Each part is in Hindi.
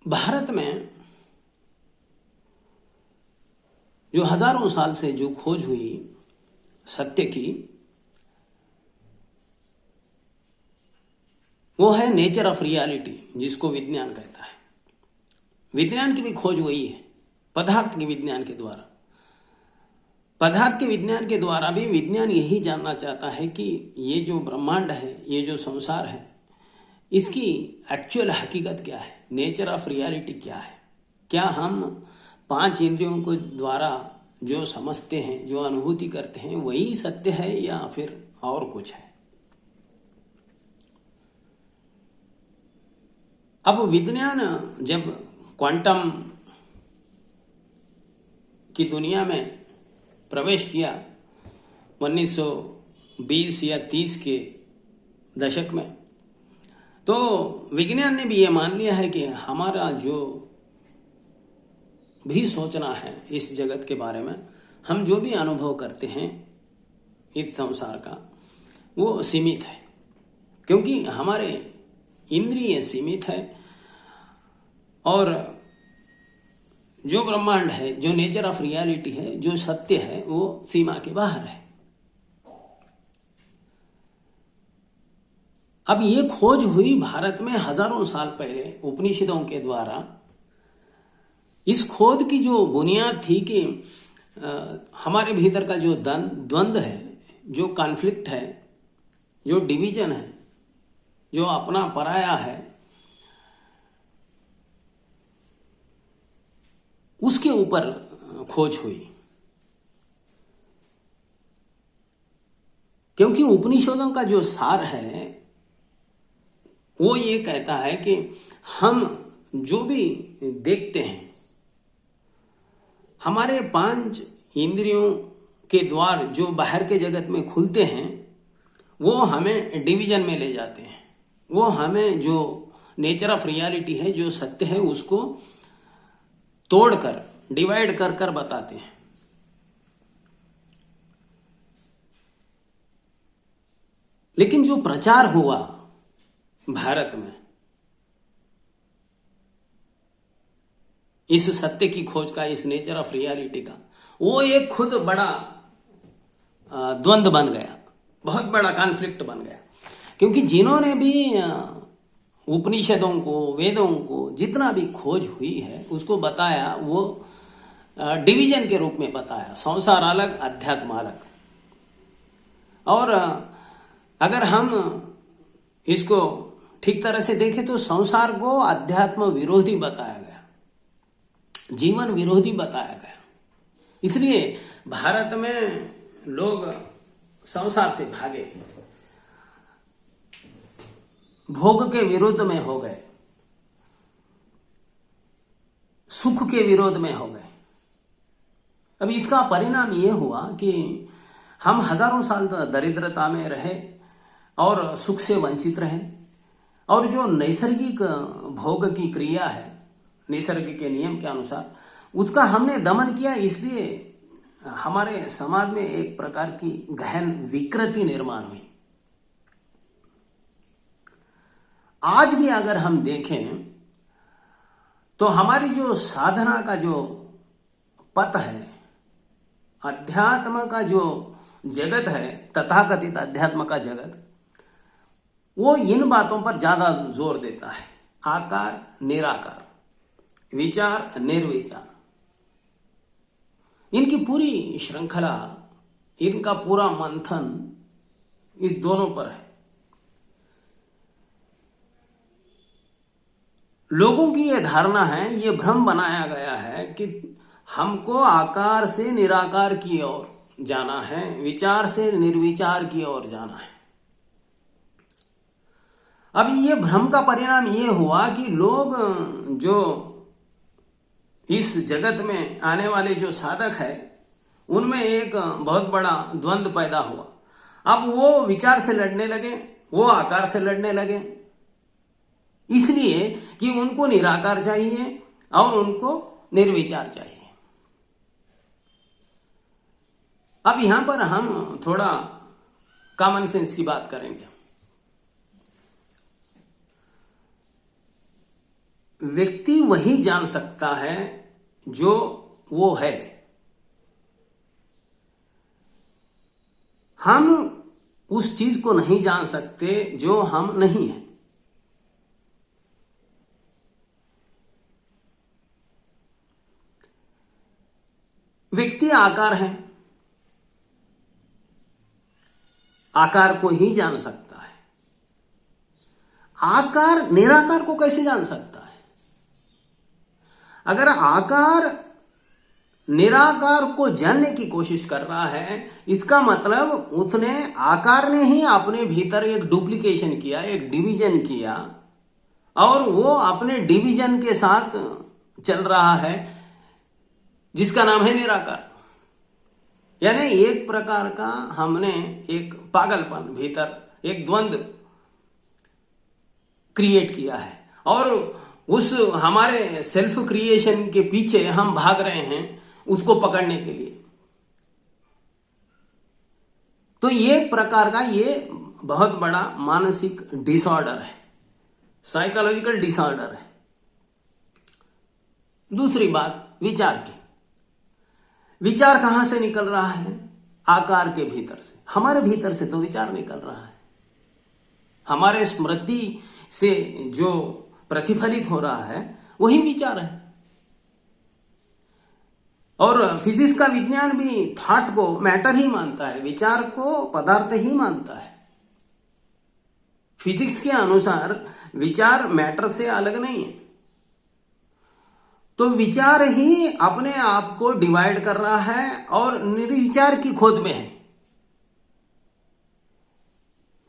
भारत में जो हजारों साल से जो खोज हुई सत्य की, वो है नेचर ऑफ रियलिटी, जिसको विज्ञान कहता है। विज्ञान की भी खोज वही है, पदार्थ के विज्ञान के द्वारा। पदार्थ के विज्ञान के द्वारा भी विज्ञान यही जानना चाहता है कि ये जो ब्रह्मांड है, ये जो संसार है, इसकी एक्चुअल हकीकत क्या है, नेचर ऑफ रियलिटी क्या है। क्या हम 5 इंद्रियों को द्वारा जो समझते हैं, जो अनुभूति करते हैं, वही सत्य है या फिर और कुछ है। अब विज्ञान जब क्वांटम की दुनिया में प्रवेश किया 1920 या 30 के दशक में, तो विज्ञान ने भी ये मान लिया है कि हमारा जो भी सोचना है इस जगत के बारे में, हम जो भी अनुभव करते हैं इस संसार का, वो सीमित है, क्योंकि हमारे इंद्रिय सीमित है और जो ब्रह्मांड है, जो नेचर ऑफ रियलिटी है, जो सत्य है, वो सीमा के बाहर है। अब ये खोज हुई भारत में हजारों साल पहले उपनिषदों के द्वारा। इस खोज की जो बुनियाद थी कि हमारे भीतर का जो द्वंद्व है, जो कॉन्फ्लिक्ट है, जो डिवीजन है, जो अपना पराया है, उसके ऊपर खोज हुई। क्योंकि उपनिषदों का जो सार है वो ये कहता है कि हम जो भी देखते हैं, हमारे 5 इंद्रियों के द्वार जो बाहर के जगत में खुलते हैं, वो हमें डिवीजन में ले जाते हैं। वो हमें जो नेचर ऑफ रियलिटी है, जो सत्य है, उसको तोड़कर, डिवाइड कर कर बताते हैं। लेकिन जो प्रचार हुआ भारत में इस सत्य की खोज का, इस नेचर ऑफ रियलिटी का, वो एक खुद बड़ा द्वंद्व बन गया, बहुत बड़ा कॉन्फ्लिक्ट बन गया। क्योंकि जिन्होंने भी उपनिषदों को, वेदों को जितना भी खोज हुई है, उसको बताया, वो डिवीजन के रूप में बताया, संसार अलग, अध्यात्म अलग। और अगर हम इसको ठीक तरह से देखें तो संसार को अध्यात्म विरोधी बताया गया, जीवन विरोधी बताया गया। इसलिए भारत में लोग संसार से भागे, भोग के विरोध में हो गए, सुख के विरोध में हो गए। अब इसका परिणाम ये हुआ कि हम हजारों साल दरिद्रता में रहे और सुख से वंचित रहे, और जो नैसर्गिक भोग की क्रिया है, निसर्ग के नियम के अनुसार, उसका हमने दमन किया। इसलिए हमारे समाज में एक प्रकार की गहन विकृति निर्माण हुई। आज भी अगर हम देखें तो हमारी जो साधना का जो पथ है, अध्यात्म का जो जगत है, तथाकथित अध्यात्म का जगत, वो इन बातों पर ज्यादा जोर देता है। आकार, निराकार, विचार, निर्विचार, इनकी पूरी श्रृंखला, इनका पूरा मंथन इस दोनों पर है। लोगों की यह धारणा है, ये भ्रम बनाया गया है कि हमको आकार से निराकार की ओर जाना है, विचार से निर्विचार की ओर जाना है। अब ये भ्रम का परिणाम ये हुआ कि लोग जो इस जगत में आने वाले जो साधक है, उनमें एक बहुत बड़ा द्वंद्व पैदा हुआ। अब वो विचार से लड़ने लगे, वो आकार से लड़ने लगे, इसलिए कि उनको निराकार चाहिए और उनको निर्विचार चाहिए। अब यहां पर हम थोड़ा कॉमन सेंस की बात करेंगे। व्यक्ति वही जान सकता है जो वो है। हम उस चीज को नहीं जान सकते जो हम नहीं हैं। व्यक्ति आकार है, आकार को ही जान सकता है। आकार निराकार को कैसे जान सकता है? अगर आकार निराकार को जानने की कोशिश कर रहा है, इसका मतलब उसने आकार ने ही अपने भीतर एक डुप्लीकेशन किया, एक डिवीजन किया, और वो अपने डिवीजन के साथ चल रहा है, जिसका नाम है निराकार। यानी एक प्रकार का हमने एक पागलपन भीतर, एक द्वंद्व क्रिएट किया है, और उस हमारे सेल्फ क्रिएशन के पीछे हम भाग रहे हैं उसको पकड़ने के लिए। तो ये एक प्रकार का ये बहुत बड़ा मानसिक डिसऑर्डर है, साइकोलॉजिकल डिसऑर्डर है। दूसरी बात विचार की। विचार कहां से निकल रहा है? आकार के भीतर से। हमारे भीतर से तो विचार निकल रहा है, हमारे स्मृति से जो प्रतिफलित हो रहा है वही विचार है। और फिजिक्स का विज्ञान भी थॉट को मैटर ही मानता है, विचार को पदार्थ ही मानता है। फिजिक्स के अनुसार विचार मैटर से अलग नहीं है। तो विचार ही अपने आप को डिवाइड कर रहा है और निर्विचार की खोज में है।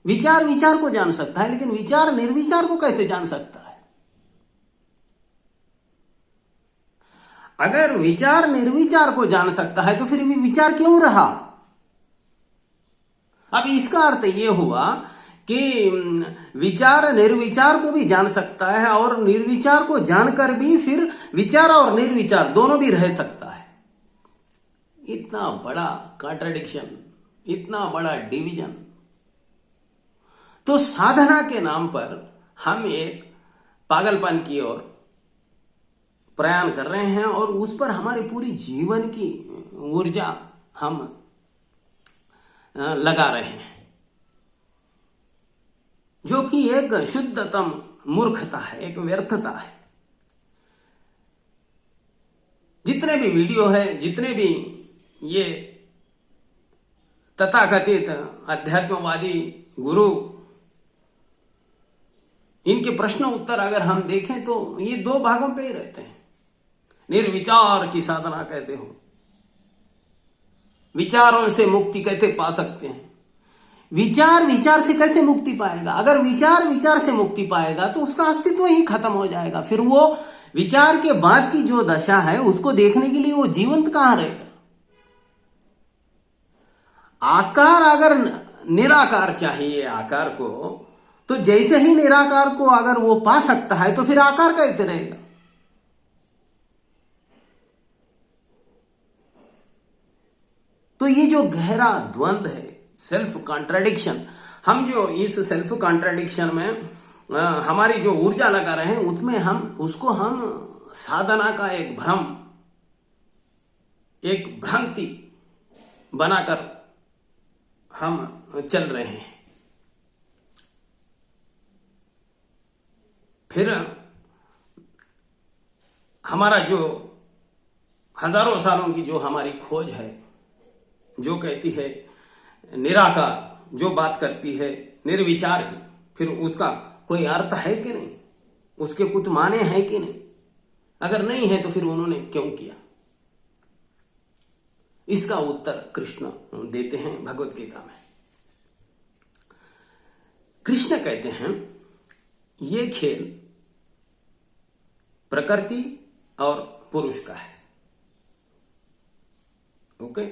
विचार विचार को जान सकता है, लेकिन विचार निर्विचार को कैसे जान सकता है? अगर विचार निर्विचार को जान सकता है तो फिर भी विचार क्यों रहा? अब इसका अर्थ यह हुआ कि विचार निर्विचार को भी जान सकता है, और निर्विचार को जानकर भी फिर विचार और निर्विचार दोनों भी रह सकता है। इतना बड़ा कॉन्ट्रडिक्शन, इतना बड़ा डिवीजन। तो साधना के नाम पर हम एक पागलपन की ओर प्रयाण कर रहे हैं, और उस पर हमारी पूरी जीवन की ऊर्जा हम लगा रहे हैं, जो कि एक शुद्धतम मूर्खता है, एक व्यर्थता है। जितने भी वीडियो है, जितने भी ये तथाकथित अध्यात्मवादी गुरु, इनके प्रश्न उत्तर अगर हम देखें तो ये दो भागों पे ही रहते हैं। निर्विचार की साधना कहते हो, विचारों से मुक्ति कैसे पा सकते हैं? विचार विचार से कैसे मुक्ति पाएगा? अगर विचार विचार से मुक्ति पाएगा तो उसका अस्तित्व ही खत्म हो जाएगा। फिर वो विचार के बाद की जो दशा है उसको देखने के लिए वो जीवंत कहां रहेगा? आकार अगर निराकार चाहिए आकार को, तो जैसे ही निराकार को अगर वो पा सकता है तो फिर आकार कैसे रहेगा? तो ये जो गहरा द्वंद्व है, सेल्फ कॉन्ट्राडिक्शन, हम जो इस सेल्फ कॉन्ट्राडिक्शन में हमारी जो ऊर्जा लगा रहे हैं, उसमें हम साधना का एक भ्रम, एक भ्रांति बनाकर हम चल रहे हैं। फिर हमारा जो हजारों सालों की जो हमारी खोज है, जो कहती है निराकार, जो बात करती है निर्विचार की, फिर उसका कोई अर्थ है कि नहीं? उसके कुछ माने हैं कि नहीं? अगर नहीं है तो फिर उन्होंने क्यों किया? इसका उत्तर कृष्ण देते हैं भगवत गीता में। कृष्ण कहते हैं ये खेल प्रकृति और पुरुष का है। ओके,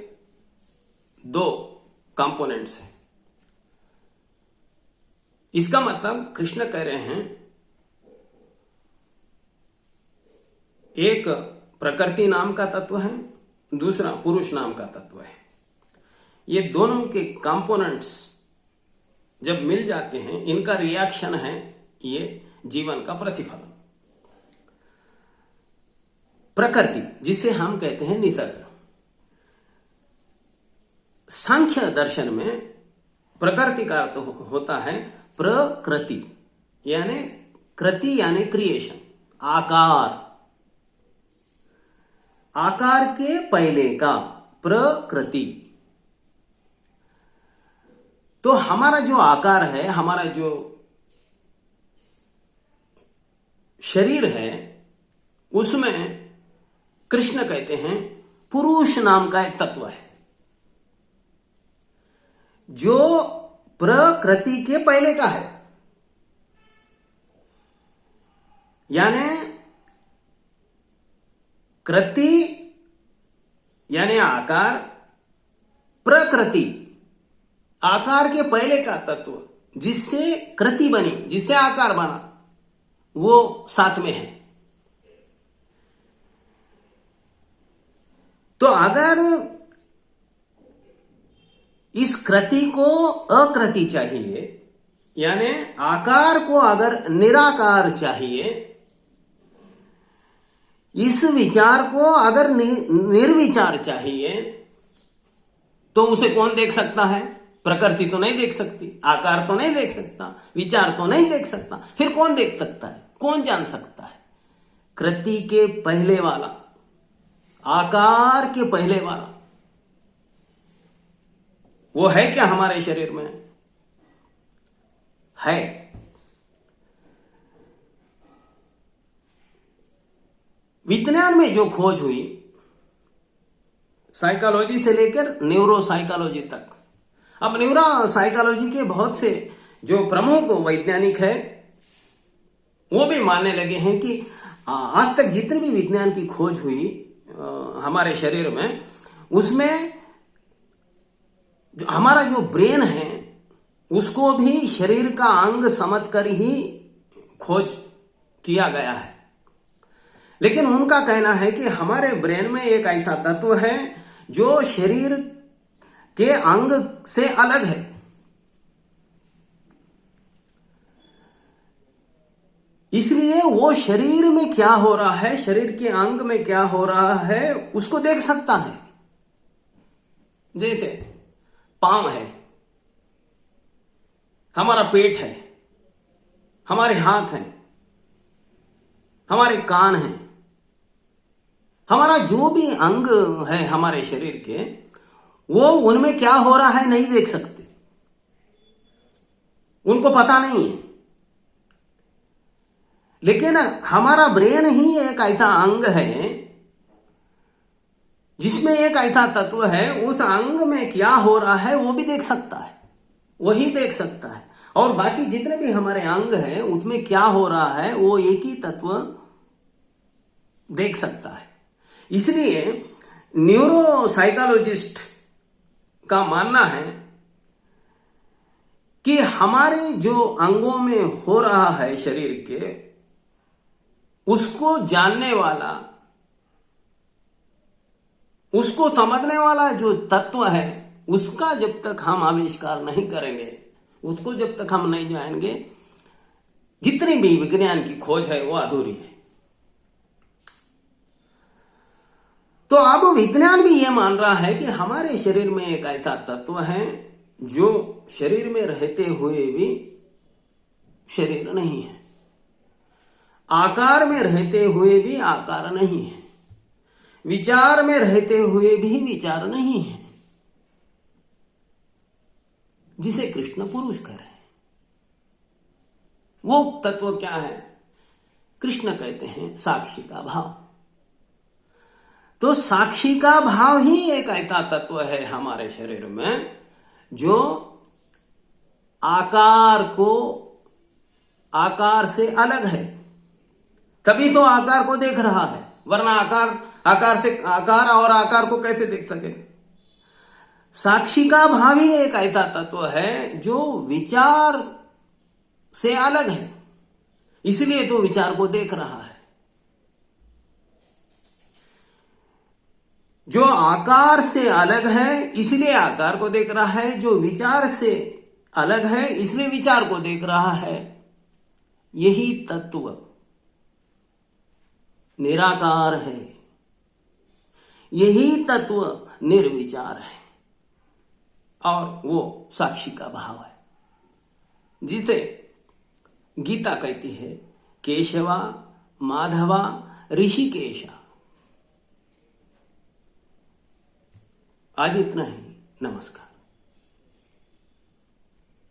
दो कंपोनेंट्स हैं। इसका मतलब कृष्ण कह रहे हैं एक प्रकृति नाम का तत्व है, दूसरा पुरुष नाम का तत्व है। ये दोनों के कंपोनेंट्स जब मिल जाते हैं, इनका रिएक्शन है ये जीवन का प्रतिफलन। प्रकृति, जिसे हम कहते हैं निसर्ग। सांख्य दर्शन में प्रकृति का अर्थ होता है प्रकृति, यानी कृति यानी क्रिएशन, आकार, आकार के पहले का प्रकृति। तो हमारा जो आकार है, हमारा जो शरीर है, उसमें कृष्ण कहते हैं पुरुष नाम का एक तत्व है जो प्रकृति के पहले का है। यानी कृति यानी आकार, प्रकृति आकार के पहले का तत्व जिससे कृति बनी, जिससे आकार बना, वो साथ में है। तो अगर इस कृति को अकृति चाहिए, यानी आकार को अगर निराकार चाहिए, इस विचार को अगर निर्विचार चाहिए, तो उसे कौन देख सकता है? प्रकृति तो नहीं देख सकती, आकार तो नहीं देख सकता, विचार तो नहीं देख सकता, फिर कौन देख सकता है? कौन जान सकता है? कृति के पहले वाला, आकार के पहले वाला, वो है क्या हमारे शरीर में? है। विज्ञान में जो खोज हुई, साइकोलॉजी से लेकर न्यूरो साइकोलॉजी तक, अब न्यूरो साइकोलॉजी के बहुत से जो प्रमुख वैज्ञानिक है वो भी मानने लगे हैं कि आज तक जितनी भी विज्ञान की खोज हुई हमारे शरीर में, उसमें जो हमारा जो ब्रेन है उसको भी शरीर का अंग समझकर ही खोज किया गया है। लेकिन उनका कहना है कि हमारे ब्रेन में एक ऐसा तत्व है जो शरीर के अंग से अलग है। इसलिए वो शरीर में क्या हो रहा है, शरीर के अंग में क्या हो रहा है, उसको देख सकता है। जैसे पांव है, हमारा पेट है, हमारे हाथ हैं, हमारे कान हैं, हमारा जो भी अंग है हमारे शरीर के, वो उनमें क्या हो रहा है नहीं देख सकते, उनको पता नहीं है। लेकिन हमारा ब्रेन ही एक ऐसा अंग है जिसमें एक ऐसा तत्व है, उस अंग में क्या हो रहा है वो भी देख सकता है, वही देख सकता है। और बाकी जितने भी हमारे अंग हैं उसमें क्या हो रहा है वो एक ही तत्व देख सकता है। इसलिए न्यूरो साइकोलॉजिस्ट का मानना है कि हमारे जो अंगों में हो रहा है शरीर के, उसको जानने वाला, उसको समझने वाला जो तत्व है, उसका जब तक हम आविष्कार नहीं करेंगे, उसको जब तक हम नहीं जानेंगे, जितनी भी विज्ञान की खोज है वो अधूरी है। तो अब विज्ञान भी यह मान रहा है कि हमारे शरीर में एक ऐसा तत्व है जो शरीर में रहते हुए भी शरीर नहीं है, आकार में रहते हुए भी आकार नहीं है, विचार में रहते हुए भी विचार नहीं है, जिसे कृष्ण पुरुष कह रहे हैं। वो तत्व क्या है? कृष्ण कहते हैं साक्षी का भाव। तो साक्षी का भाव ही एक ऐसा तत्व है हमारे शरीर में जो आकार को आकार से अलग है, तभी तो आकार को देख रहा है, वरना आकार से आकार और आकार को कैसे देख सके? साक्षी का भाव ही एक ऐसा तत्व है जो विचार से अलग है, इसलिए तो विचार को देख रहा है। जो आकार से अलग है इसलिए आकार को देख रहा है, जो विचार से अलग है इसलिए विचार को देख रहा है। यही तत्व निराकार है, यही तत्व निर्विचार है और वो साक्षी का भाव है, जिसे गीता कहती है केशवा माधवा ऋषिकेशा। आज इतना ही। नमस्कार।